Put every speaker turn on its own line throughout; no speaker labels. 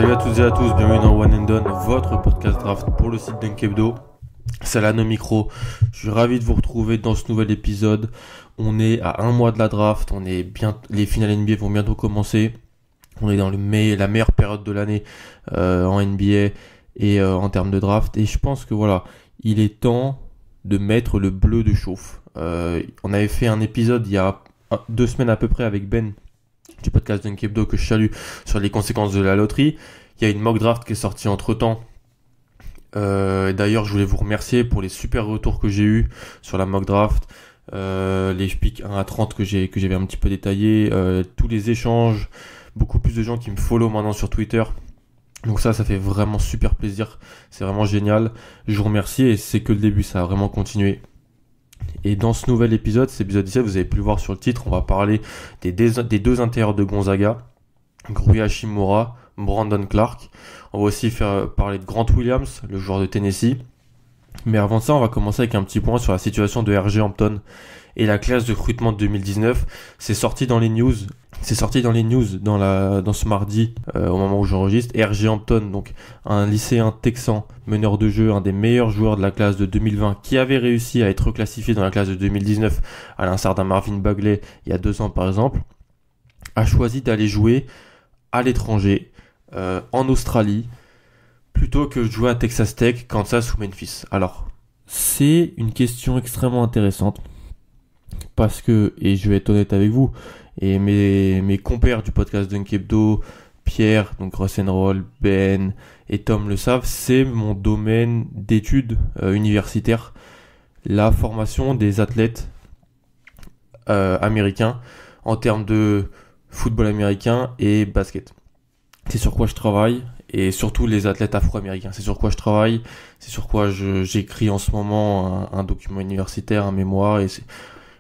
Salut à toutes et à tous, bienvenue dans One and Done, votre podcast draft pour le site Dunk Hebdo. C'est Alan au micro, je suis ravi de vous retrouver dans ce nouvel épisode. On est à un mois de la draft, les finales NBA vont bientôt commencer. On est dans la meilleure période de l'année en NBA et en termes de draft. Et je pense que voilà, il est temps de mettre le bleu de chauffe. On avait fait un épisode il y a 2 semaines à peu près avec Ben du podcast Dunk Hebdo que je salue sur les conséquences de la loterie. Il y a une mock draft qui est sortie entre temps. D'ailleurs, je voulais vous remercier pour les super retours que j'ai eu sur la mock draft, les pics 1 à 30 que j'avais un petit peu détaillé, tous les échanges, beaucoup plus de gens qui me follow maintenant sur Twitter. Donc ça fait vraiment super plaisir, c'est vraiment génial. Je vous remercie et c'est que le début, ça a vraiment continué. Et dans ce nouvel épisode, cet épisode 17, vous avez pu le voir sur le titre, on va parler des deux intérieurs de Gonzaga, Rui Hachimura, Brandon Clarke. On va aussi parler de Grant Williams, le joueur de Tennessee. Mais avant ça, on va commencer avec un petit point sur la situation de RJ Hampton et la classe de recrutement de 2019. C'est sorti dans les news dans ce mardi au moment où j'enregistre. RJ Hampton, donc un lycéen texan, meneur de jeu, un des meilleurs joueurs de la classe de 2020, qui avait réussi à être reclassifié dans la classe de 2019, à l'instar d'un Marvin Bagley il y a 2 ans par exemple, a choisi d'aller jouer à l'étranger, en Australie, plutôt que de jouer à Texas Tech, Kansas ou Memphis. Alors, c'est une question extrêmement intéressante, parce que, et je vais être honnête avec vous, et mes compères du podcast Dunk Hebdo, Pierre, donc Roll, Ben et Tom le savent, c'est mon domaine d'études universitaires, la formation des athlètes américains en termes de football américain et basket. C'est sur quoi je travaille, et surtout les athlètes afro-américains. C'est sur quoi je travaille, c'est sur quoi j'écris en ce moment un document universitaire, un mémoire,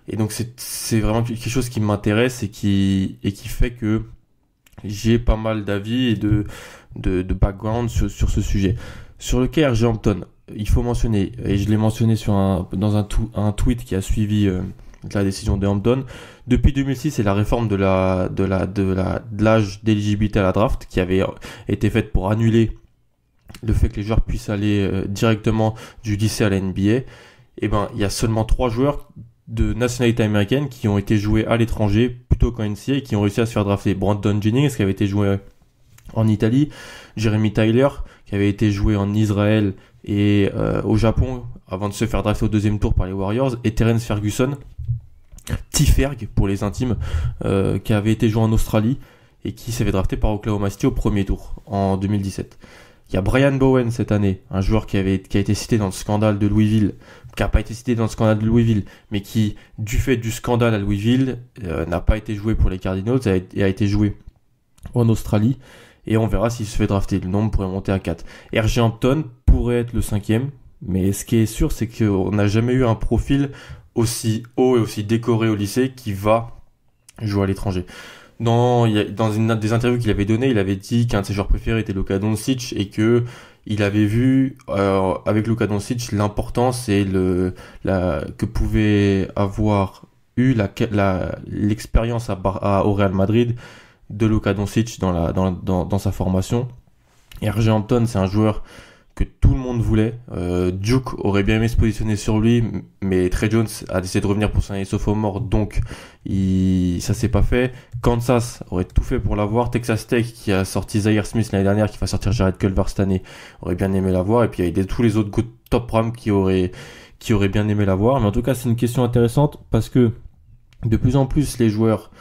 et donc c'est vraiment quelque chose qui m'intéresse et qui fait que j'ai pas mal d'avis et de background sur ce sujet. Sur le cas RJ Hampton, il faut mentionner, et je l'ai mentionné dans un tweet qui a suivi la décision de Hampton. Depuis 2006, c'est la réforme de l'âge d'éligibilité à la draft qui avait été faite pour annuler le fait que les joueurs puissent aller directement du lycée à la NBA. Et ben, il y a seulement 3 joueurs de nationalité américaine qui ont été joués à l'étranger plutôt qu'en NCAA et qui ont réussi à se faire drafter. Brandon Jennings qui avait été joué en Italie, Jeremy Tyler qui avait été joué en Israël et au Japon avant de se faire drafter au 2e tour par les Warriors, et Terence Ferguson, T-Ferg pour les intimes, qui avait été joué en Australie et qui s'est fait drafter par Oklahoma City au 1er tour en 2017. Il y a Brian Bowen cette année, un joueur qui a été cité dans le scandale de Louisville, qui n'a pas été cité dans le scandale de Louisville, mais qui, du fait du scandale à Louisville, n'a pas été joué pour les Cardinals et a été joué en Australie. Et on verra s'il se fait drafter. Le nombre pourrait monter à 4. RJ Hampton pourrait être le 5e, mais ce qui est sûr, c'est qu'on n'a jamais eu un profil aussi haut et aussi décoré au lycée qui va jouer à l'étranger. Dans une des interviews qu'il avait données, il avait dit qu'un de ses joueurs préférés était Luka Doncic et que il avait vu avec Luka Doncic l'importance et que pouvait avoir eu l'expérience au Real Madrid de Luka Doncic dans sa formation. Et RJ Hampton, c'est un joueur que tout le monde voulait. Duke aurait bien aimé se positionner sur lui, mais Trey Jones a décidé de revenir pour son année sophomore, donc ça s'est pas fait. Kansas aurait tout fait pour l'avoir. Texas Tech, qui a sorti Zaire Smith l'année dernière, qui va sortir Jared Culver cette année, aurait bien aimé l'avoir. Et puis il y a tous les autres top ram qui auraient bien aimé l'avoir. Mais en tout cas, c'est une question intéressante parce que de plus en plus les joueurs,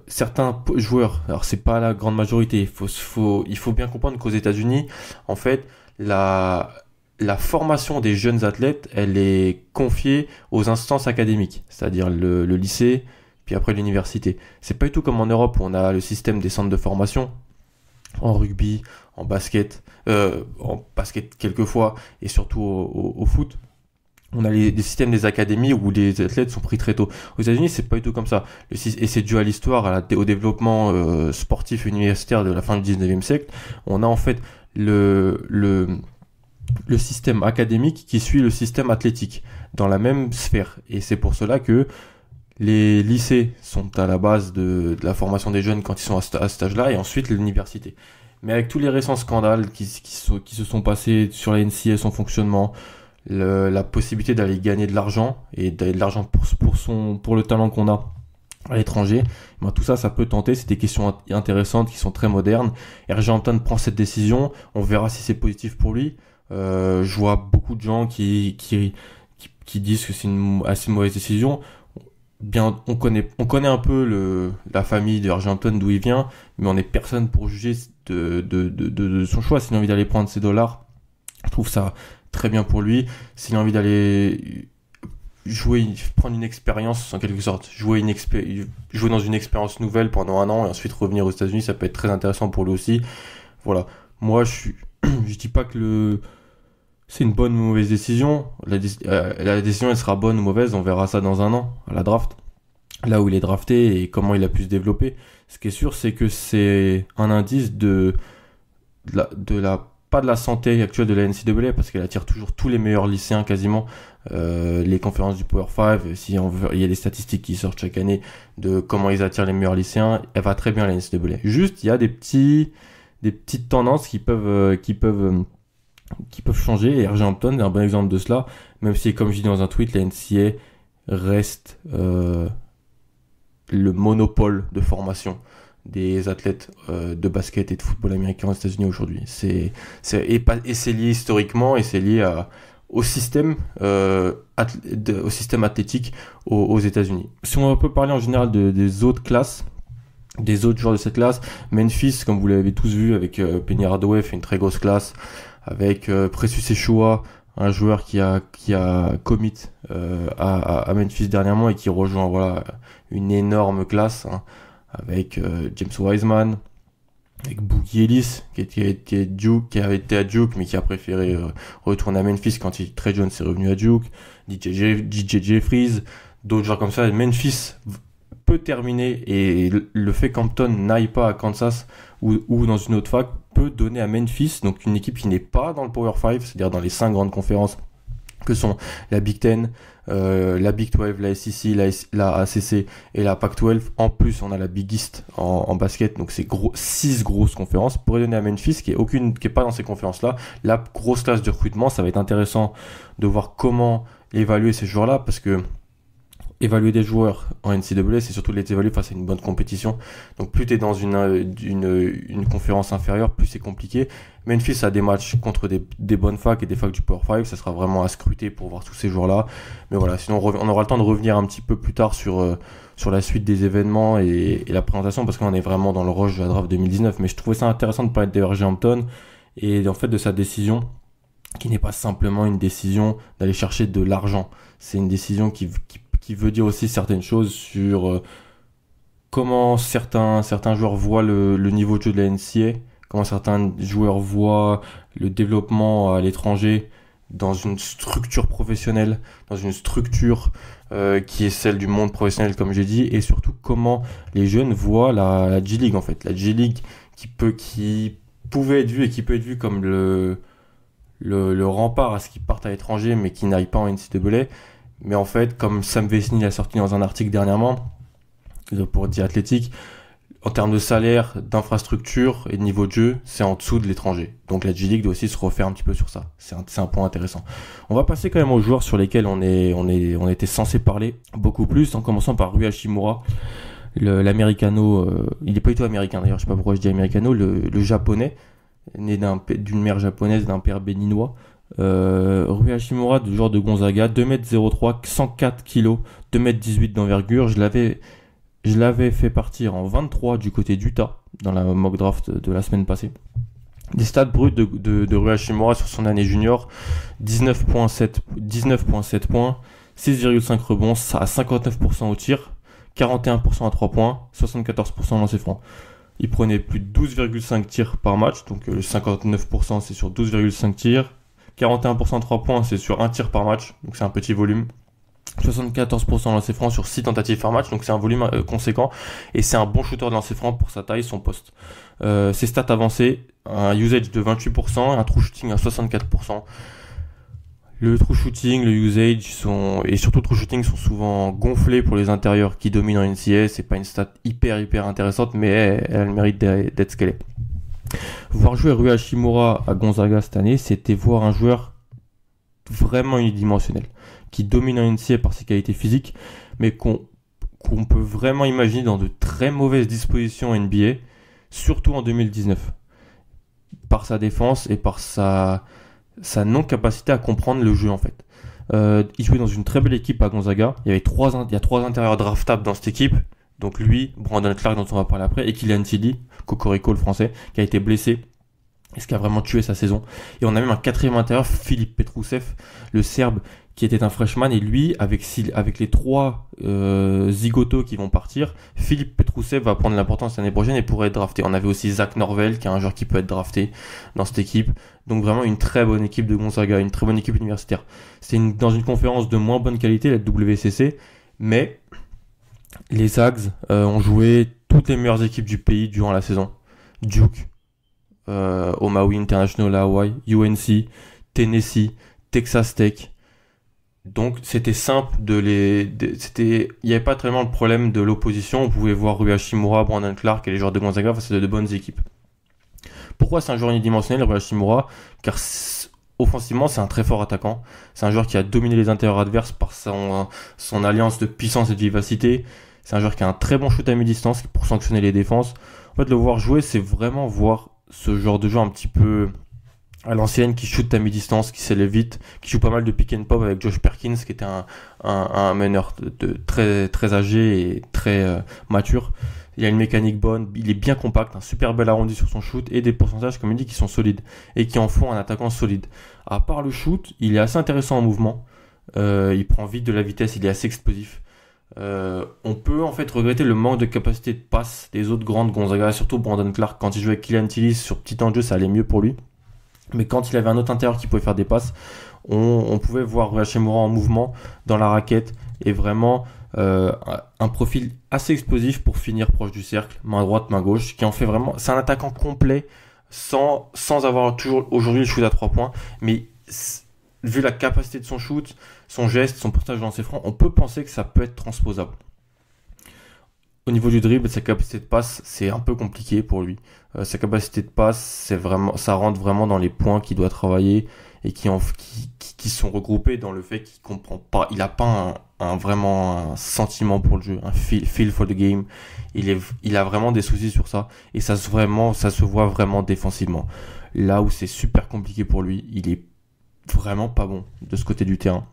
certains joueurs, alors c'est pas la grande majorité, il faut bien comprendre qu'aux États-Unis, en fait, la formation des jeunes athlètes, elle est confiée aux instances académiques, c'est-à-dire le lycée, puis après l'université. C'est pas du tout comme en Europe où on a le système des centres de formation en rugby, en basket quelquefois, et surtout au foot. On a des systèmes des académies où les athlètes sont pris très tôt. Aux États-Unis, c'est pas du tout comme ça. Et c'est dû à l'histoire, au développement sportif universitaire de la fin du 19e siècle. On a en fait le système académique qui suit le système athlétique dans la même sphère. Et c'est pour cela que les lycées sont à la base de la formation des jeunes quand ils sont à cet âge-là, et ensuite l'université. Mais avec tous les récents scandales qui se sont passés sur la NCAA, son fonctionnement, la possibilité d'aller gagner de l'argent et d'aller de l'argent pour le talent qu'on a à l'étranger, ben tout ça, ça peut tenter. C'est des questions intéressantes qui sont très modernes. RJ Hampton prend cette décision. On verra si c'est positif pour lui. Je vois beaucoup de gens qui disent que c'est une assez mauvaise décision. Bien, on connaît un peu la famille de RJ Hampton, d'où il vient, mais on n'est personne pour juger de son choix. S'il a envie d'aller prendre ses dollars, je trouve ça très bien pour lui. S'il a envie d'aller prendre une expérience en quelque sorte, jouer dans une expérience nouvelle pendant un an et ensuite revenir aux États-Unis, ça peut être très intéressant pour lui aussi. Voilà. Moi, je dis pas que c'est une bonne ou mauvaise décision. La décision, elle sera bonne ou mauvaise, on verra ça dans un an, à la draft. Là où il est drafté et comment il a pu se développer. Ce qui est sûr, c'est que c'est un indice pas de la santé actuelle de la NCAA, parce qu'elle attire toujours tous les meilleurs lycéens quasiment. Les conférences du Power 5, il y a des statistiques qui sortent chaque année de comment ils attirent les meilleurs lycéens. Elle va très bien, la NCAA. Juste, il y a des petites tendances qui peuvent changer, et RJ Hampton est un bon exemple de cela, même si, comme je dis dans un tweet, la NCAA reste le monopole de formation des athlètes de basket et de football américain aux États-Unis aujourd'hui. Et c'est lié historiquement, et c'est lié au système athlétique aux États-Unis. Si on peut parler en général des autres classes, des autres joueurs de cette classe, Memphis, comme vous l'avez tous vu, avec Penny Hardaway, fait une très grosse classe, avec Precious Achiuwa, un joueur qui a commit à Memphis dernièrement et qui rejoint une énorme classe, hein, avec James Wiseman, avec Boogie Ellis qui avait été à Duke mais qui a préféré retourner à Memphis quand Trey Jones est revenu à Duke, DJ Jeffries, d'autres joueurs comme ça. Memphis peut terminer, et le fait qu'Hampton n'aille pas à Kansas ou dans une autre fac peut donner à Memphis, donc une équipe qui n'est pas dans le Power 5, c'est-à-dire dans les 5 grandes conférences que sont la Big Ten, la Big 12, la SEC, la ACC et la Pac-12. En plus, on a la Big East en basket, donc c'est 6 grosses conférences. Pour donner à Memphis, qui est pas dans ces conférences-là, la grosse classe de recrutement. Ça va être intéressant de voir comment évaluer ces joueurs-là, parce que évaluer des joueurs en NCAA, c'est surtout les évaluer face à une bonne compétition. Donc plus tu es dans une conférence inférieure, plus c'est compliqué. Memphis a des matchs contre des bonnes facs et des facs du Power 5, ça sera vraiment à scruter pour voir tous ces joueurs-là. Mais voilà, sinon on aura le temps de revenir un petit peu plus tard sur la suite des événements et la présentation, parce qu'on est vraiment dans le rush de la draft 2019. Mais je trouvais ça intéressant de parler de RJ Hampton et en fait de sa décision, qui n'est pas simplement une décision d'aller chercher de l'argent. C'est une décision qui veut dire aussi certaines choses sur comment certains joueurs voient le niveau de jeu de la NCAA, comment certains joueurs voient le développement à l'étranger dans une structure professionnelle, dans une structure qui est celle du monde professionnel, comme j'ai dit, et surtout comment les jeunes voient la G-League, en fait. La G-League qui pouvait être vue et qui peut être vue comme le rempart à ce qu'ils partent à l'étranger mais qui n'aillent pas en NCAA. Mais en fait, comme Sam Vecenie l'a sorti dans un article dernièrement, pour The Athletic, en termes de salaire, d'infrastructure et de niveau de jeu, c'est en dessous de l'étranger. Donc la G-League doit aussi se refaire un petit peu sur ça. C'est un point intéressant. On va passer quand même aux joueurs sur lesquels on était censé parler beaucoup plus, en commençant par Rui Hachimura, l'Americano, il n'est pas du tout américain d'ailleurs, je sais pas pourquoi je dis Americano, le japonais, né d'une mère japonaise, d'un père béninois. Rui Hachimura, du joueur de Gonzaga, 2m03, 104 kg, 2m18 d'envergure. Je l'avais fait partir en 23 du côté d'Utah dans la mock draft de la semaine passée. Des stats bruts de Rui Hachimura sur son année junior: 19.7 points, 6,5 rebonds, à 59% au tir, 41% à 3 points, 74% lancé franc. Il prenait plus de 12,5 tirs par match, donc le 59% c'est sur 12,5 tirs. 41% 3 points, c'est sur un tir par match, donc c'est un petit volume. 74% de lancer franc sur 6 tentatives par match, donc c'est un volume conséquent. Et c'est un bon shooter de lancer franc pour sa taille, son poste. Ses stats avancées: un usage de 28%, un true shooting à 64%. Le true shooting, le usage et surtout le true shooting sont souvent gonflés pour les intérieurs qui dominent en NCAA. C'est pas une stat hyper intéressante, mais elle mérite d'être ce qu'elle est. Voir jouer Rui Hachimura à Gonzaga cette année, c'était voir un joueur vraiment unidimensionnel, qui domine en NCAA par ses qualités physiques, mais qu'on peut vraiment imaginer dans de très mauvaises dispositions en NBA, surtout en 2019, par sa défense et par sa non-capacité à comprendre le jeu en fait. Il jouait dans une très belle équipe à Gonzaga. Il y a trois intérieurs draftables dans cette équipe. Donc lui, Brandon Clark dont on va parler après, et Kylian Tilly, Cocorico le français, qui a été blessé, et ce qui a vraiment tué sa saison. Et on a même un quatrième intérieur, Filip Petrusev, le Serbe, qui était un freshman, et lui, avec les trois zigotos qui vont partir, Filip Petrusev va prendre l'importance l'année prochaine et pourrait être drafté. On avait aussi Zach Norvell, qui est un joueur qui peut être drafté dans cette équipe. Donc vraiment une très bonne équipe de Gonzaga, une très bonne équipe universitaire. C'est dans une conférence de moins bonne qualité, la WCC, mais les Zags ont joué toutes les meilleures équipes du pays durant la saison. Duke, Maui International à Hawaii, UNC, Tennessee, Texas Tech. Donc c'était simple il n'y avait pas tellement le problème de l'opposition. On pouvait voir Rui Hachimura, Brandon Clark et les joueurs de Gonzaga face à de bonnes équipes. Pourquoi c'est un joueur unidimensionnel, Rui Hachimura? Car offensivement, c'est un très fort attaquant. C'est un joueur qui a dominé les intérieurs adverses par son alliance de puissance et de vivacité. C'est un joueur qui a un très bon shoot à mi-distance pour sanctionner les défenses. En fait, le voir jouer, c'est vraiment voir ce genre de joueur un petit peu à l'ancienne, qui shoot à mi-distance, qui s'élève vite, qui joue pas mal de pick and pop avec Josh Perkins, qui était un meneur très, très âgé et très mature. Il a une mécanique bonne, il est bien compact, un super bel arrondi sur son shoot et des pourcentages, comme il dit, qui sont solides et qui en font un attaquant solide. À part le shoot, il est assez intéressant en mouvement. Il prend vite de la vitesse, il est assez explosif. On peut en fait regretter le manque de capacité de passe des autres grandes Gonzaga, surtout Brandon Clark. Quand il jouait avec Kylian Tilly sur petit temps de jeu, ça allait mieux pour lui. Mais quand il avait un autre intérieur qui pouvait faire des passes, on pouvait voir Rui Hachimura en mouvement dans la raquette et vraiment un profil assez explosif pour finir proche du cercle, main droite, main gauche, qui en fait vraiment. C'est un attaquant complet sans avoir toujours aujourd'hui le shoot à 3 points, mais vu la capacité de son shoot, son geste, son pourcentage de lancer franc, on peut penser que ça peut être transposable. Au niveau du dribble, sa capacité de passe, c'est un peu compliqué pour lui. Sa capacité de passe, ça rentre vraiment dans les points qu'il doit travailler et qui sont regroupés dans le fait qu'il comprend pas, il a pas vraiment un sentiment pour le jeu, un feel for the game. Il a vraiment des soucis sur ça et ça se voit vraiment défensivement. Là où c'est super compliqué pour lui, il est vraiment pas bon de ce côté du terrain.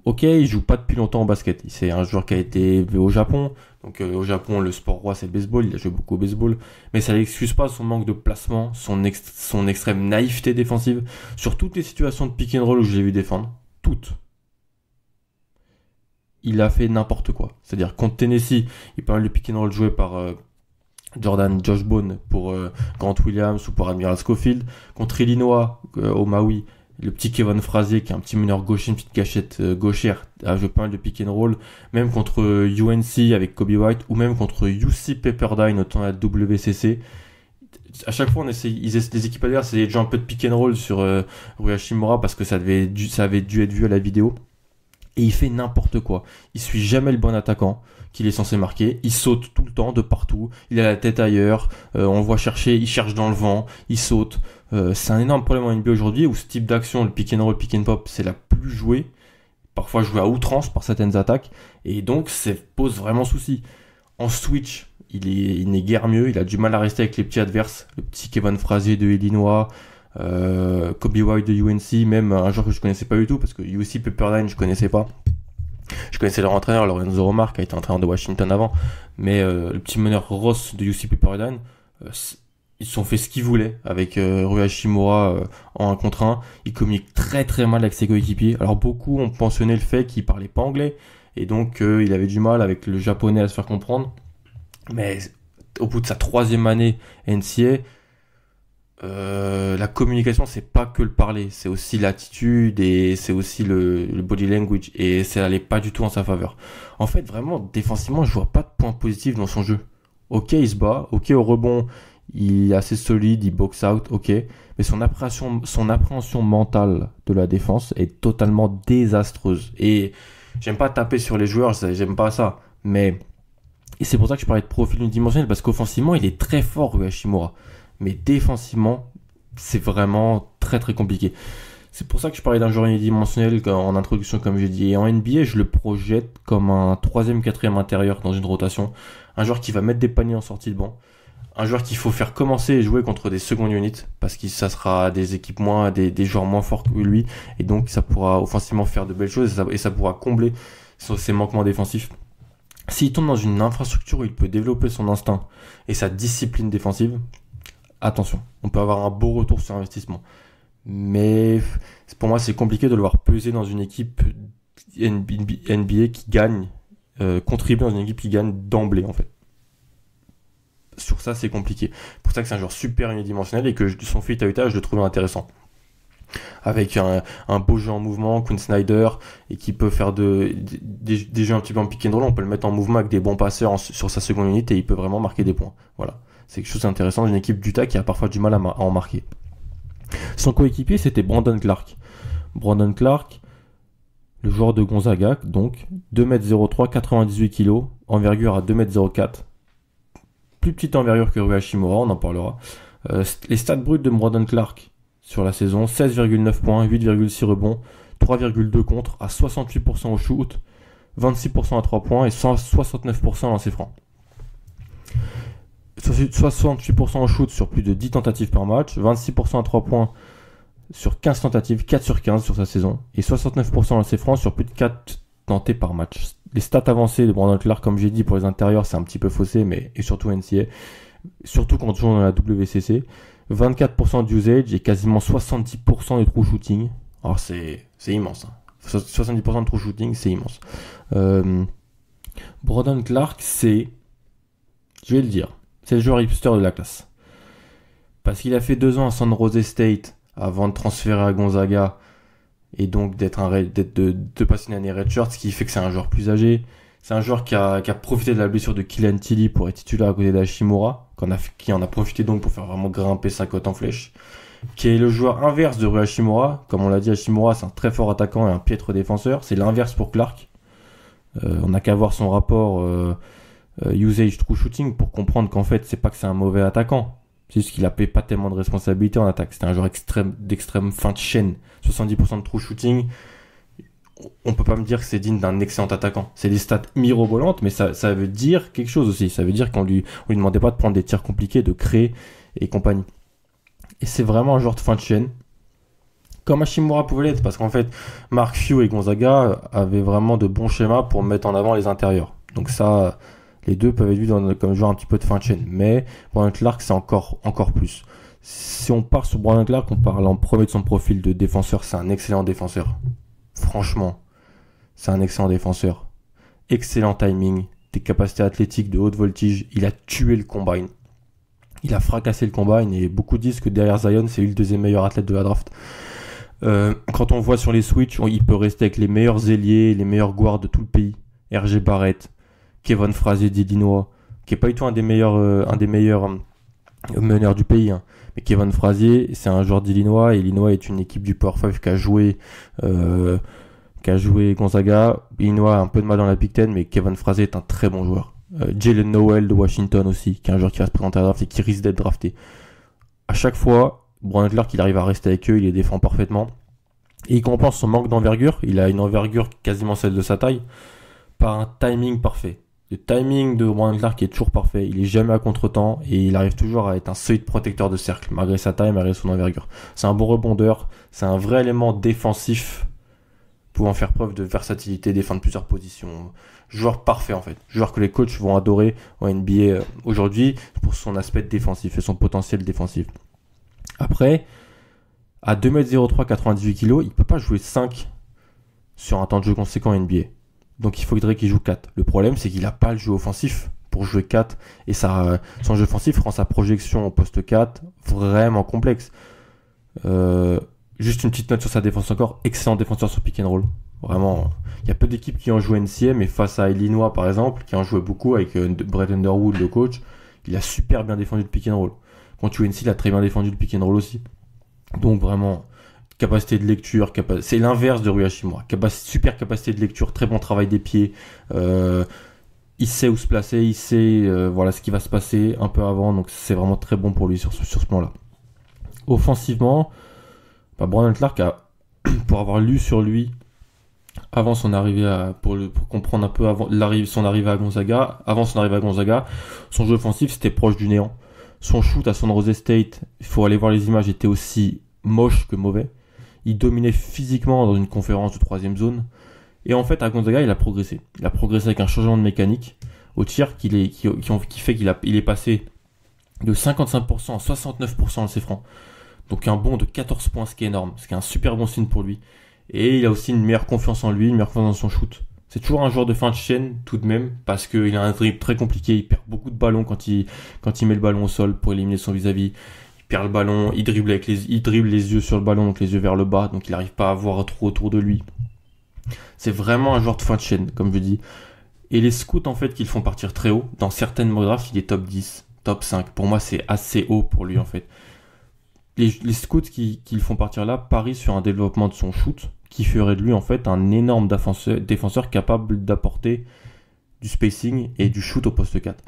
Ok, il joue pas depuis longtemps au basket. C'est un joueur qui a été élevé au Japon. Donc au Japon, le sport roi c'est le baseball. Il a joué beaucoup au baseball, mais ça n'excuse pas son manque de placement, son extrême naïveté défensive sur toutes les situations de pick and roll où je l'ai vu défendre. Toutes. Il a fait n'importe quoi. C'est-à-dire contre Tennessee, il y a pas mal de pick and roll joué par Josh Bone pour Grant Williams ou pour Admiral Schofield. Contre Illinois au Maui, le petit Kevin Frazier qui est un petit meneur gaucher, une petite gâchette gauchère, a joué pas mal de pick and roll, même contre UNC avec Kobe White ou même contre UC Pepperdine au temps de la WCC. À chaque fois, les équipes adverses essayaient de jouer un peu de pick and roll sur Rui Hachimura parce que ça avait dû être vu à la vidéo. Et il fait n'importe quoi. Il suit jamais le bon attaquant qu'il est censé marquer. Il saute tout le temps, de partout. Il a la tête ailleurs. On le voit chercher. Il cherche dans le vent. Il saute. C'est un énorme problème en NBA aujourd'hui où ce type d'action, le pick and roll, pick and pop, c'est la plus jouée. Parfois jouée à outrance par certaines attaques. Et donc, ça pose vraiment souci. En switch, il n'est guère mieux. Il a du mal à rester avec les petits adverses. Le petit Kevin Frazier de Illinois. Kobe White de UNC, même un joueur que je connaissais pas du tout parce que UC Pepperdine je connaissais pas. Je connaissais leur entraîneur Lorenzo Romar qui a été entraîneur de Washington avant, mais le petit meneur Ross de UC Pepperdine, ils se sont fait ce qu'ils voulaient avec Rui Hachimura en 1 contre 1. Il communique très très mal avec ses coéquipiers. Alors beaucoup ont pensionné le fait qu'il parlait pas anglais et donc il avait du mal avec le japonais à se faire comprendre, mais au bout de sa 3e année NCAA, la communication c'est pas que le parler, c'est aussi l'attitude et c'est aussi le body language et ça allait pas du tout en sa faveur. En fait vraiment défensivement je vois pas de points positifs dans son jeu. Ok il se bat, ok au rebond il est assez solide, il box out, ok, mais son appréhension mentale de la défense est totalement désastreuse et j'aime pas taper sur les joueurs, j'aime pas ça, mais et c'est pour ça que je parlais de profil unidimensionnel parce qu'offensivement il est très fort Rui Hachimura. mais défensivement, c'est vraiment très très compliqué. C'est pour ça que je parlais d'un joueur unidimensionnel en introduction, comme j'ai dit. Et en NBA, je le projette comme un 3e, 4e intérieur dans une rotation. Un joueur qui va mettre des paniers en sortie de banc. Un joueur qu'il faut faire commencer et jouer contre des second units, parce que ça sera des équipes des joueurs moins forts que lui. Et donc, ça pourra offensivement faire de belles choses et ça pourra combler ses manquements défensifs. S'il tombe dans une infrastructure où il peut développer son instinct et sa discipline défensive, attention, on peut avoir un beau retour sur investissement. Mais pour moi, c'est compliqué de le voir peser dans une équipe NBA qui gagne, contribuer dans une équipe qui gagne d'emblée, en fait. Sur ça, c'est compliqué. C'est pour ça que c'est un joueur super unidimensionnel et que son fit à Utah, je le trouve intéressant. Avec un beau jeu en mouvement, Quinn Snyder, et qui peut faire des jeux un petit peu en pick and roll. On peut le mettre en mouvement avec des bons passeurs sur sa seconde unité et il peut vraiment marquer des points. Voilà. C'est quelque chose d'intéressant d'une équipe d'Utah qui a parfois du mal à en marquer. Son coéquipier, c'était Brandon Clark. Brandon Clark, le joueur de Gonzaga, donc 2m03, 98 kg, envergure à 2m04. Plus petite envergure que Rui Hachimura, on en parlera. Les stats brutes de Brandon Clark sur la saison, 16,9 points, 8,6 rebonds, 3,2 contre, à 68% au shoot, 26% à 3 points et 69% à lancer franc. 68% au shoot sur plus de 10 tentatives par match, 26% à 3 points sur 15 tentatives, 4 sur 15 sur sa saison, et 69% à lancer franc sur plus de 4 tentés par match. Les stats avancées de Brandon Clark, comme j'ai dit, pour les intérieurs, c'est un petit peu faussé, et surtout NCAA, surtout quand on joue dans la WCC. 24% d'usage et quasiment 70% de true shooting. Alors c'est immense. Hein. 70% de true shooting, c'est immense. Brandon Clark, je vais le dire, c'est le joueur hipster de la classe. Parce qu'il a fait 2 ans à San Jose State avant de transférer à Gonzaga et donc de passer une année redshirt, ce qui fait que c'est un joueur plus âgé. C'est un joueur qui a profité de la blessure de Killian Tilly pour être titulaire à côté d'Hachimura, qui en a profité donc pour faire vraiment grimper sa cote en flèche, qui est le joueur inverse de Rui Hachimura. Comme on l'a dit, Hachimura, c'est un très fort attaquant et un piètre défenseur. C'est l'inverse pour Clark. On n'a qu'à voir son rapport usage true shooting pour comprendre qu'en fait, c'est pas que c'est un mauvais attaquant. C'est juste qu'il n'a pas tellement de responsabilités en attaque. C'était un joueur d'extrême fin de chaîne. 70% de true shooting. On peut pas me dire que c'est digne d'un excellent attaquant. C'est des stats mirobolantes, mais ça veut dire quelque chose aussi. Ça veut dire qu'on lui demandait pas de prendre des tirs compliqués, de créer et compagnie. Et c'est vraiment un joueur de fin de chaîne. Comme Hachimura pouvait l'être, parce qu'en fait, Mark Few et Gonzaga avaient vraiment de bons schémas pour mettre en avant les intérieurs. Donc ça, les deux peuvent être vus comme joueur un petit peu de fin de chaîne. Mais Brandon Clark, c'est encore plus. Si on part sur Brandon Clark, on parle en premier de son profil de défenseur. C'est un excellent défenseur. Franchement, c'est un excellent défenseur. Excellent timing, des capacités athlétiques de haute voltige. Il a tué le combine. Il a fracassé le combine et beaucoup disent que derrière Zion, c'est lui le 2e meilleur athlète de la draft. Quand on voit sur les switches, il peut rester avec les meilleurs ailiers, les meilleurs guards de tout le pays. R.J. Barrett, Kevin Frazier d'Illinois, qui est pas du tout un des meilleurs meneurs du pays. Hein. Mais Kevin Frazier, c'est un joueur d'Illinois. Et Illinois est une équipe du Power 5 qui a joué Gonzaga. Illinois a un peu de mal dans la Big Ten, mais Kevin Frazier est un très bon joueur. Jalen Noel de Washington aussi, qui est un joueur qui va se présenter à la draft et qui risque d'être drafté. À chaque fois, Brandon Clark, il arrive à rester avec eux, il les défend parfaitement. Et il compense son manque d'envergure. Il a une envergure quasiment celle de sa taille, par un timing parfait. Le timing de Brandon Clark est toujours parfait. Il est jamais à contre-temps et il arrive toujours à être un solide protecteur de cercle, malgré sa taille, malgré son envergure. C'est un bon rebondeur. C'est un vrai élément défensif, pouvant faire preuve de versatilité, défendre plusieurs positions. Joueur parfait en fait. Joueur que les coachs vont adorer en NBA aujourd'hui pour son aspect défensif et son potentiel défensif. Après, à 2m03, 98 kg, il peut pas jouer 5 sur un temps de jeu conséquent en NBA. Donc il faudrait qu'il joue 4. Le problème, c'est qu'il n'a pas le jeu offensif pour jouer 4. Et son jeu offensif rend sa projection au poste 4 vraiment complexe. Juste une petite note sur sa défense encore. Excellent défenseur sur pick and roll. Vraiment, il y a peu d'équipes qui ont joué NCAA, mais face à Illinois par exemple, qui en joué beaucoup avec Brett Underwood, le coach, il a super bien défendu le pick and roll. Contre UNC, il a très bien défendu le pick and roll aussi. Donc vraiment, capacité de lecture, c'est l'inverse de Rui Hachimura. Super capacité de lecture, très bon travail des pieds. il sait où se placer, il sait voilà ce qui va se passer un peu avant, donc c'est vraiment très bon pour lui sur ce plan-là. Offensivement, Brandon Clark pour avoir lu sur lui avant son arrivée pour comprendre un peu son arrivée à Gonzaga, son jeu offensif c'était proche du néant. Son shoot à San Jose State, il faut aller voir les images, était aussi moche que mauvais. Il dominait physiquement dans une conférence de troisième zone. Et en fait, à Gonzaga, il a progressé. Il a progressé avec un changement de mécanique au tir qui fait qu'il est passé de 55% à 69% de ses francs. Donc un bond de 14 points, ce qui est énorme. Ce qui est un super bon signe pour lui. Et il a aussi une meilleure confiance en lui, une meilleure confiance dans son shoot. C'est toujours un joueur de fin de chaîne, tout de même, parce qu'il a un dribble très compliqué. Il perd beaucoup de ballons quand il met le ballon au sol pour éliminer son vis-à-vis. Il perd le ballon, il dribble les yeux sur le ballon, donc les yeux vers le bas, donc il n'arrive pas à voir trop autour de lui. C'est vraiment un joueur de fin de chaîne, comme je dis. Et les scouts, en fait, qui le font partir très haut, dans certaines mock drafts, il est top 10, top 5. Pour moi, c'est assez haut pour lui, en fait. Les scouts qui le font partir là parient sur un développement de son shoot, qui ferait de lui, en fait, un énorme défenseur capable d'apporter du spacing et du shoot au poste 4.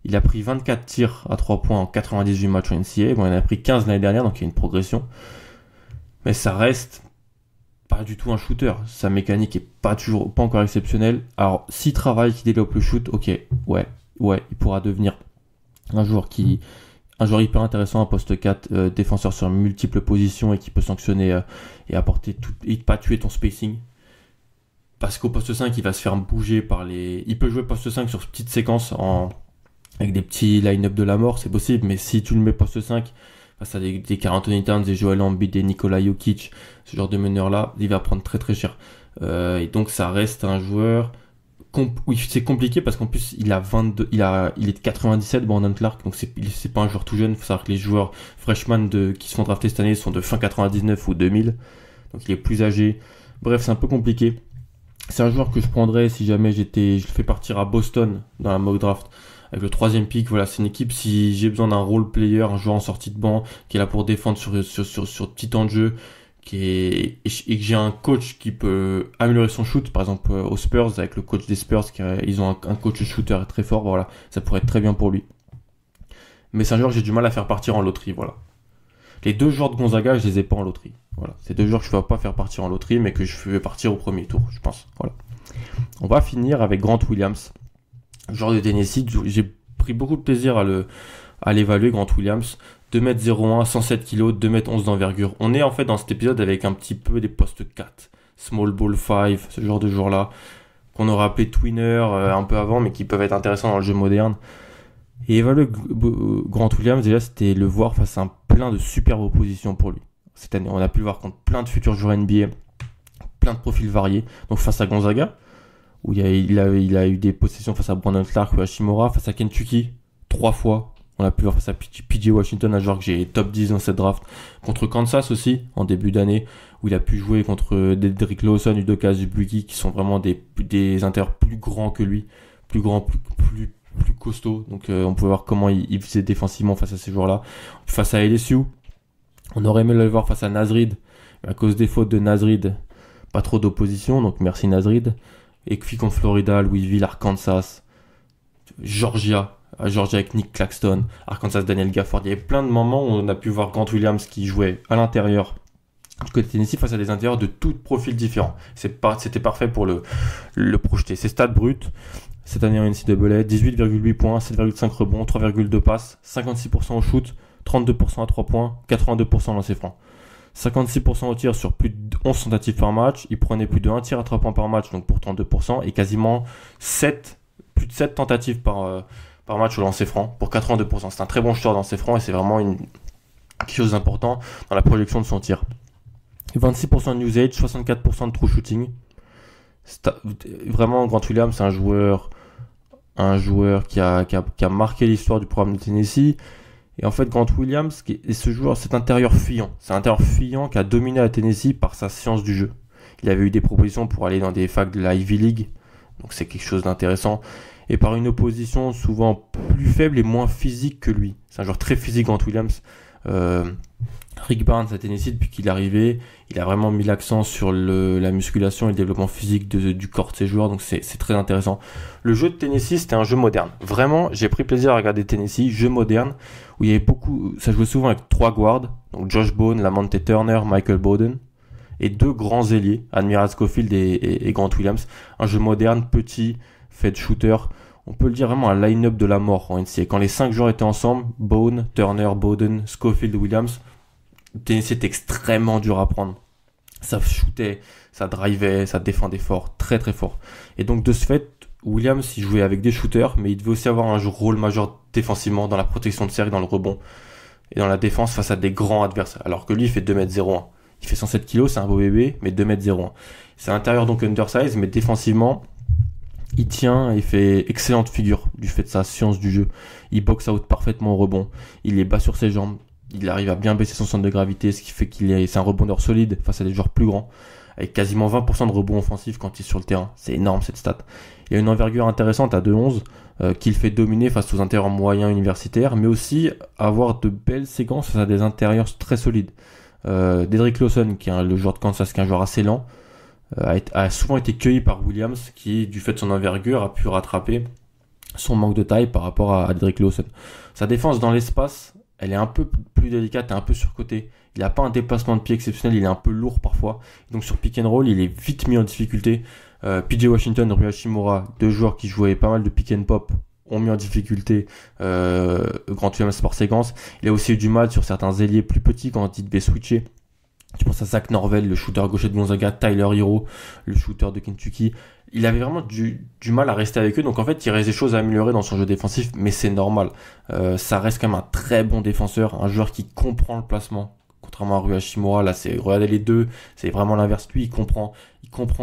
Il a pris 24 tirs à 3 points en 98 matchs en NCAA. Bon, il en a pris 15 l'année dernière, donc il y a une progression. Mais ça reste pas du tout un shooter. Sa mécanique est pas encore exceptionnelle. Alors, s'il travaille, qu'il développe le shoot, ok, ouais, il pourra devenir un joueur hyper intéressant, un poste 4, défenseur sur multiples positions et qui peut sanctionner et apporter et pas tuer ton spacing. Parce qu'au poste 5, il va se faire bouger il peut jouer poste 5 sur petites séquences avec des petits line-up de la mort, c'est possible, mais si tu le mets poste 5 face à des Karl Anthony Towns, des Joel Embiid, des Nikola Jokic, ce genre de meneur-là, il va prendre très très cher. Et donc ça reste un joueur... Oui, c'est compliqué parce qu'en plus il est de 97, Brandon Clark, donc c'est pas un joueur tout jeune. Il faut savoir que les joueurs freshman qui se font drafter cette année sont de fin 99 ou 2000, donc il est plus âgé. Bref, c'est un peu compliqué. C'est un joueur que je prendrais si jamais je le fais partir à Boston dans la mock draft avec le 3e pick. Voilà, c'est une équipe, si j'ai besoin d'un role player, un joueur en sortie de banc qui est là pour défendre sur petit temps de jeu, et que j'ai un coach qui peut améliorer son shoot, par exemple aux Spurs, avec le coach des Spurs, ils ont un coach shooter très fort, voilà, ça pourrait être très bien pour lui. Mais c'est un joueur que j'ai du mal à faire partir en loterie, voilà. Les deux joueurs de Gonzaga, je les ai pas en loterie. Voilà, c'est deux joueurs que je ne vais pas faire partir en loterie, mais que je fais partir au premier tour, je pense. Voilà. On va finir avec Grant Williams, joueur de Tennessee. J'ai pris beaucoup de plaisir à l'évaluer, Grant Williams. 2m01, 107 kg, 2m11 d'envergure. On est en fait dans cet épisode avec un petit peu des postes 4, small ball 5, ce genre de joueurs-là, qu'on aurait appelé tweener un peu avant, mais qui peuvent être intéressants dans le jeu moderne. Et évaluer Grant Williams, déjà, c'était le voir face à plein de superbes oppositions pour lui. Cette année, on a pu le voir contre plein de futurs joueurs NBA, plein de profils variés. Donc face à Gonzaga, où il a eu des possessions face à Brandon Clark ou à Shimura, face à Kentucky, 3 fois. On a pu voir face à PJ Washington, un joueur que j'ai top 10 dans cette draft. Contre Kansas aussi, en début d'année, où il a pu jouer contre Derrick Lawson, Udoka Azubuike, qui sont vraiment des intérieurs plus grands que lui, plus grands, plus costauds. Donc on pouvait voir comment il faisait défensivement face à ces joueurs-là. Face à LSU, on aurait aimé le voir face à Nasrid, mais à cause des fautes de Nasrid, pas trop d'opposition, donc merci Nasrid. Et puis contre Florida, Louisville, Arkansas, Georgia avec Nick Claxton, Arkansas Daniel Gafford. Il y avait plein de moments où on a pu voir Grant Williams qui jouait à l'intérieur du côté Tennessee face à des intérieurs de tout profils différents. C'était parfait pour le projeter. Ses stats brutes cette année en NCAA, 18,8 points, 7,5 rebonds, 3,2 passes, 56% au shoot, 32% à 3 points, 82% lancés francs. 56% au tir sur plus de 11 tentatives par match. Il prenait plus de 1 tir à 3 points par match, donc pour 32%, et quasiment plus de 7 tentatives par match au lancer franc pour 82%. C'est un très bon shooter dans lancer franc et c'est vraiment quelque chose d'important dans la projection de son tir. 26% de usage, 64% de true shooting. Vraiment, Grant Williams, c'est un joueur qui a marqué l'histoire du programme de Tennessee. Et en fait, Grant Williams, cet intérieur fuyant. C'est un intérieur fuyant qui a dominé à Tennessee par sa science du jeu. Il avait eu des propositions pour aller dans des facs de la Ivy League. Donc c'est quelque chose d'intéressant. Et par une opposition souvent plus faible et moins physique que lui. C'est un joueur très physique, Grant Williams. Rick Barnes à Tennessee, depuis qu'il est arrivé, il a vraiment mis l'accent sur la musculation et le développement physique du corps de ses joueurs, donc c'est très intéressant. Le jeu de Tennessee, c'était un jeu moderne. Vraiment, j'ai pris plaisir à regarder Tennessee, jeu moderne, où il y avait beaucoup, ça jouait souvent avec 3 guards, donc Josh Bone, Lamonte Turner, Michael Bowden, et 2 grands ailiers, Admiral Schofield et Grant Williams. Un jeu moderne, petit, fait de shooter. On peut le dire vraiment un line-up de la mort en NCAA. Quand les 5 joueurs étaient ensemble, Bone, Turner, Bowden, Schofield, Williams, Tennessee était extrêmement dur à prendre. Ça shootait, ça drivait, ça défendait fort, très très fort. Et donc de ce fait, Williams il jouait avec des shooters, mais il devait aussi avoir un rôle majeur défensivement dans la protection de cercle, dans le rebond et dans la défense face à des grands adversaires. Alors que lui il fait 2m01. Il fait 107 kg, c'est un beau bébé, mais 2m01. C'est à l'intérieur donc undersize, mais défensivement, il tient et fait excellente figure du fait de sa science du jeu. Il box out parfaitement au rebond, il est bas sur ses jambes. Il arrive à bien baisser son centre de gravité, ce qui fait c'est un rebondeur solide face à des joueurs plus grands, avec quasiment 20% de rebond offensif quand il est sur le terrain. C'est énorme cette stat. Il a une envergure intéressante à 2,11 qu'il fait dominer face aux intérieurs moyens universitaires, mais aussi avoir de belles séquences face à des intérieurs très solides. Dedrick Lawson, qui est le joueur de Kansas, qui est un joueur assez lent, a souvent été cueilli par Williams, qui, du fait de son envergure, a pu rattraper son manque de taille par rapport à Dedrick Lawson. Sa défense dans l'espace, elle est un peu plus délicate et un peu surcotée. Il n'a pas un déplacement de pied exceptionnel, il est un peu lourd parfois. Donc sur pick and roll, il est vite mis en difficulté. PJ Washington, Rui Hachimura, 2 joueurs qui jouaient pas mal de pick and pop, ont mis en difficulté Grant Williams par séquence. Il a aussi eu du mal sur certains ailiers plus petits quand il devait switcher. Je pense à Zach Norvell, le shooter gaucher de Gonzaga, Tyler Hero, le shooter de Kentucky. Il avait vraiment du mal à rester avec eux, donc en fait il reste des choses à améliorer dans son jeu défensif, mais c'est normal. Ça reste quand même un très bon défenseur, un joueur qui comprend le placement, contrairement à Rui Hachimura. Là regardez les deux, c'est vraiment l'inverse. Lui il comprend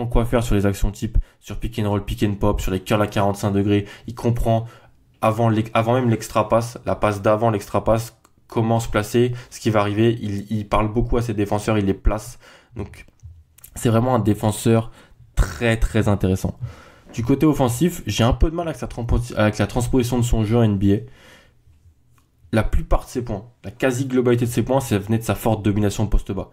quoi faire sur les actions type, sur pick and roll, pick and pop, sur les curls à 45 degrés. Il comprend avant même l'extra passe, la passe d'avant l'extra passe, comment se placer, ce qui va arriver. Il parle beaucoup à ses défenseurs, il les place, donc c'est vraiment un défenseur très très intéressant. Du côté offensif, j'ai un peu de mal avec la transposition de son jeu en NBA. La plupart de ses points, la quasi-globalité de ses points, ça venait de sa forte domination poste bas.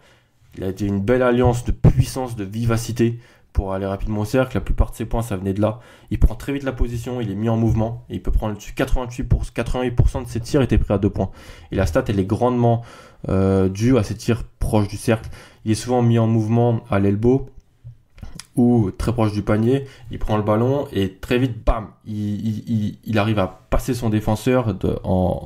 Il a été une belle alliance de puissance, de vivacité pour aller rapidement au cercle. La plupart de ses points, ça venait de là. Il prend très vite la position, il est mis en mouvement et il peut prendre le dessus. 88% de ses tirs étaient pris à 2 points. Et la stat, elle est grandement due à ses tirs proches du cercle. Il est souvent mis en mouvement à l'elbow ou très proche du panier, il prend le ballon et très vite, bam, il arrive à passer son défenseur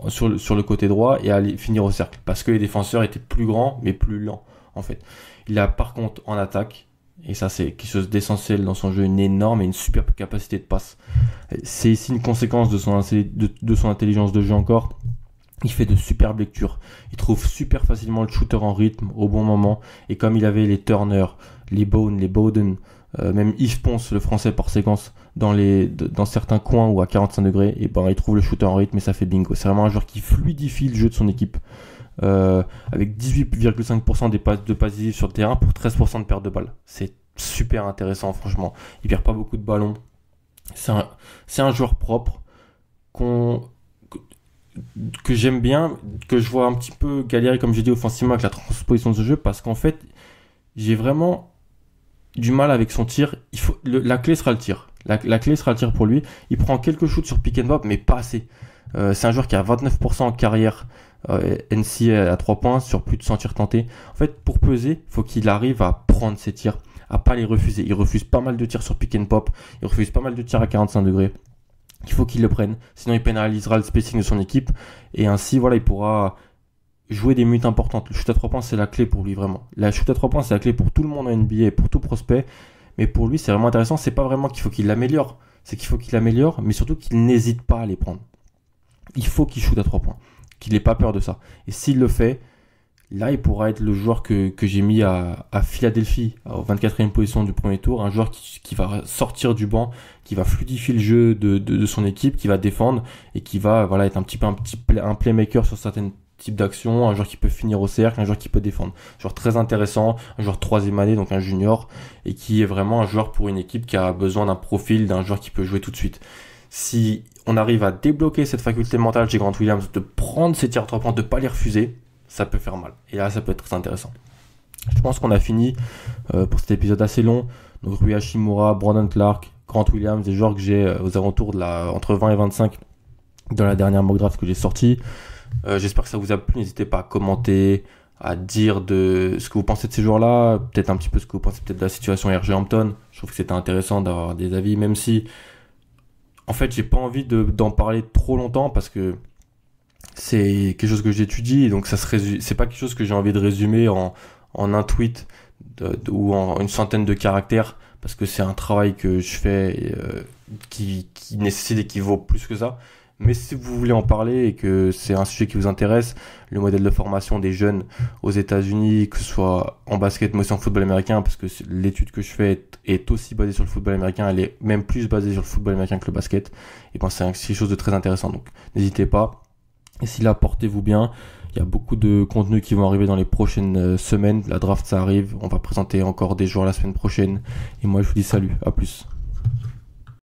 sur le côté droit et à aller finir au cercle, parce que les défenseurs étaient plus grands mais plus lents en fait. Il a par contre en attaque, et ça c'est quelque chose d'essentiel dans son jeu, une énorme et une superbe capacité de passe. C'est ici une conséquence de son intelligence de jeu encore. Il fait de superbes lectures, il trouve super facilement le shooter en rythme au bon moment, et comme il avait les Turner, les Bone, les Bowden, même Yves Ponce, le français par séquence, dans certains coins ou à 45 degrés, et ben il trouve le shooter en rythme et ça fait bingo. C'est vraiment un joueur qui fluidifie le jeu de son équipe, avec 18,5% de passes décisives sur le terrain pour 13% de perte de balles. C'est super intéressant, franchement. Il perd pas beaucoup de ballons. C'est un joueur propre que j'aime bien, que je vois un petit peu galérer, comme j'ai dit, offensivement avec la transposition de ce jeu, parce qu'en fait, j'ai vraiment du mal avec son tir. La clé sera le tir. La clé sera le tir pour lui. Il prend quelques shoots sur pick and pop, mais pas assez. C'est un joueur qui a 29% en carrière NCAA à 3 points sur plus de 100 tirs tentés. En fait, pour peser, il faut qu'il arrive à prendre ses tirs, à pas les refuser. Il refuse pas mal de tirs sur pick and pop. Il refuse pas mal de tirs à 45 degrés. Il faut qu'il le prenne. Sinon, il pénalisera le spacing de son équipe. Et ainsi, voilà, il pourra jouer des minutes importantes. Le shoot à 3 points, c'est la clé pour lui, vraiment. La shoot à 3 points, c'est la clé pour tout le monde en NBA et pour tout prospect. Mais pour lui, c'est vraiment intéressant. C'est pas vraiment qu'il faut qu'il l'améliore. C'est qu'il faut qu'il l'améliore, mais surtout qu'il n'hésite pas à les prendre. Il faut qu'il shoot à 3 points. Qu'il n'ait pas peur de ça. Et s'il le fait, là, il pourra être le joueur que j'ai mis à Philadelphie, en 24e position du premier tour. Un joueur qui va sortir du banc, qui va fluidifier le jeu de son équipe, qui va défendre et qui va être un playmaker sur certaines types d'actions, un joueur qui peut finir au cercle, un joueur qui peut défendre. Un joueur très intéressant, un joueur 3e année, donc un junior, et qui est vraiment un joueur pour une équipe qui a besoin d'un profil, d'un joueur qui peut jouer tout de suite. Si on arrive à débloquer cette faculté mentale chez Grant Williams, de prendre ses tirs à 3 points, de ne pas les refuser, ça peut faire mal. Et là, ça peut être très intéressant. Je pense qu'on a fini pour cet épisode assez long. Donc Rui Hachimura, Brandon Clark, Grant Williams, des joueurs que j'ai aux alentours entre 20 et 25 dans la dernière mock draft que j'ai sortie. J'espère que ça vous a plu. N'hésitez pas à commenter, à dire de ce que vous pensez de ces joueurs-là, peut-être un petit peu ce que vous pensez peut-être de la situation RG Hampton. Je trouve que c'était intéressant d'avoir des avis, même si en fait j'ai pas envie d'en parler trop longtemps parce que c'est quelque chose que j'étudie, donc c'est pas quelque chose que j'ai envie de résumer en un tweet ou en une centaine de caractères, parce que c'est un travail que je fais qui nécessite et qui vaut plus que ça. Mais si vous voulez en parler et que c'est un sujet qui vous intéresse, le modèle de formation des jeunes aux États-Unis, que ce soit en basket, mais aussi en football américain, parce que l'étude que je fais est aussi basée sur le football américain, elle est même plus basée sur le football américain que le basket. Et ben c'est quelque chose de très intéressant, donc n'hésitez pas. Et si là, portez-vous bien. Il y a beaucoup de contenus qui vont arriver dans les prochaines semaines. La draft, ça arrive. On va présenter encore des joueurs la semaine prochaine. Et moi, je vous dis salut. À plus.